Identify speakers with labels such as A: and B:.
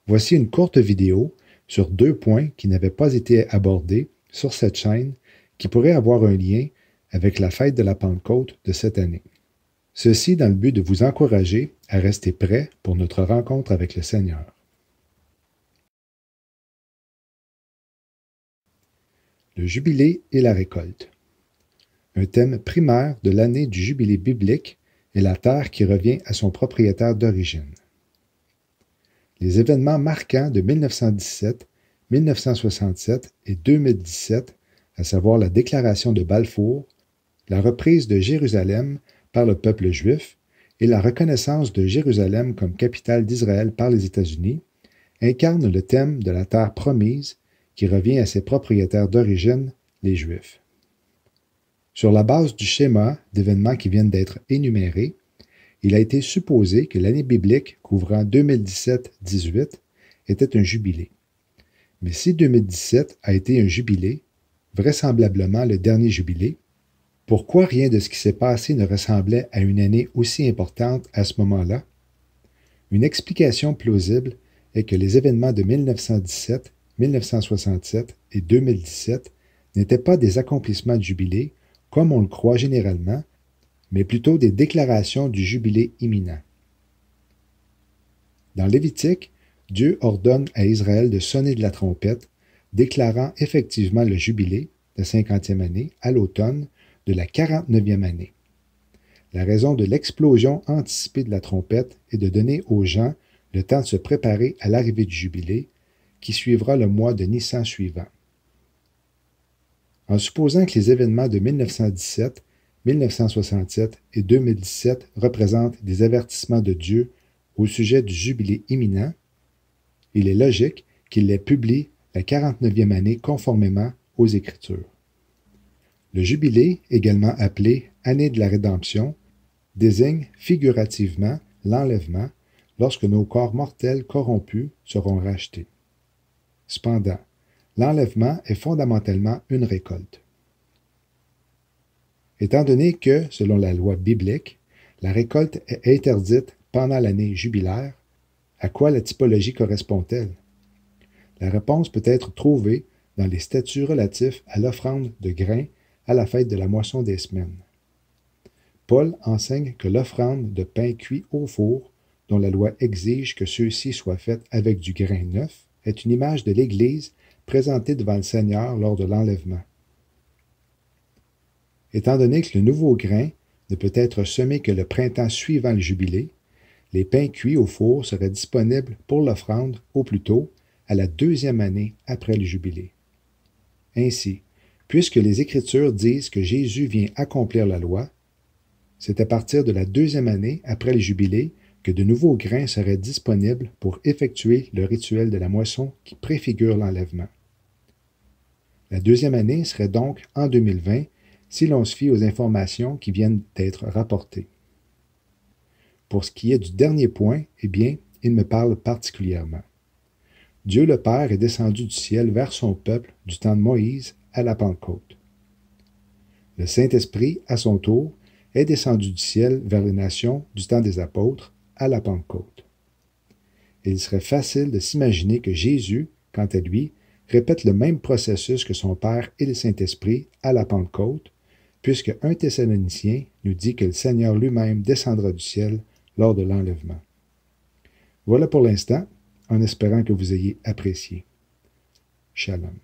A: Voici une courte vidéo sur 2 points qui n'avaient pas été abordés sur cette chaîne qui pourraient avoir un lien avec la fête de la Pentecôte de cette année. Ceci dans le but de vous encourager à rester prêt pour notre rencontre avec le Seigneur. Le jubilé et la récolte. Un thème primaire de l'année du jubilé biblique est la terre qui revient à son propriétaire d'origine. Les événements marquants de 1917, 1967 et 2017, à savoir la déclaration de Balfour, la reprise de Jérusalem par le peuple juif et la reconnaissance de Jérusalem comme capitale d'Israël par les États-Unis, incarnent le thème de la terre promise qui revient à ses propriétaires d'origine, les Juifs. Sur la base du schéma d'événements qui viennent d'être énumérés, il a été supposé que l'année biblique couvrant 2017-18 était un jubilé. Mais si 2017 a été un jubilé, vraisemblablement le dernier jubilé, pourquoi rien de ce qui s'est passé ne ressemblait à une année aussi importante à ce moment-là? Une explication plausible est que les événements de 1917, 1967 et 2017 n'étaient pas des accomplissements de jubilé, comme on le croit généralement, mais plutôt des déclarations du jubilé imminent. Dans Lévitique, Dieu ordonne à Israël de sonner de la trompette, déclarant effectivement le jubilé, la 50e année, à l'automne de la 49e année. La raison de l'explosion anticipée de la trompette est de donner aux gens le temps de se préparer à l'arrivée du jubilé, qui suivra le mois de Nissan suivant. En supposant que les événements de 1917, 1967 et 2017 représentent des avertissements de Dieu au sujet du jubilé imminent, il est logique qu'il les publie la 49e année conformément aux Écritures. Le jubilé, également appelé année de la rédemption, désigne figurativement l'enlèvement lorsque nos corps mortels corrompus seront rachetés. Cependant, l'enlèvement est fondamentalement une récolte. Étant donné que, selon la loi biblique, la récolte est interdite pendant l'année jubilaire, à quoi la typologie correspond-elle? La réponse peut être trouvée dans les statuts relatifs à l'offrande de grains à la fête de la moisson des semaines. Paul enseigne que l'offrande de pain cuit au four, dont la loi exige que ceux-ci soient faits avec du grain neuf, est une image de l'Église présentée devant le Seigneur lors de l'enlèvement. Étant donné que le nouveau grain ne peut être semé que le printemps suivant le jubilé, les pains cuits au four seraient disponibles pour l'offrande au plus tôt, à la 2e année après le jubilé. Ainsi, puisque les Écritures disent que Jésus vient accomplir la loi, c'est à partir de la 2e année après le jubilé que de nouveaux grains seraient disponibles pour effectuer le rituel de la moisson qui préfigure l'enlèvement. La 2e année serait donc en 2020 si l'on se fie aux informations qui viennent d'être rapportées. Pour ce qui est du dernier point, eh bien, il me parle particulièrement. Dieu le Père est descendu du ciel vers son peuple du temps de Moïse à la Pentecôte. Le Saint-Esprit, à son tour, est descendu du ciel vers les nations du temps des apôtres à la Pentecôte. Il serait facile de s'imaginer que Jésus, quant à lui, répète le même processus que son Père et le Saint-Esprit à la Pentecôte, puisque 1 Thessaloniciens nous dit que le Seigneur lui-même descendra du ciel lors de l'enlèvement. Voilà pour l'instant, en espérant que vous ayez apprécié. Shalom.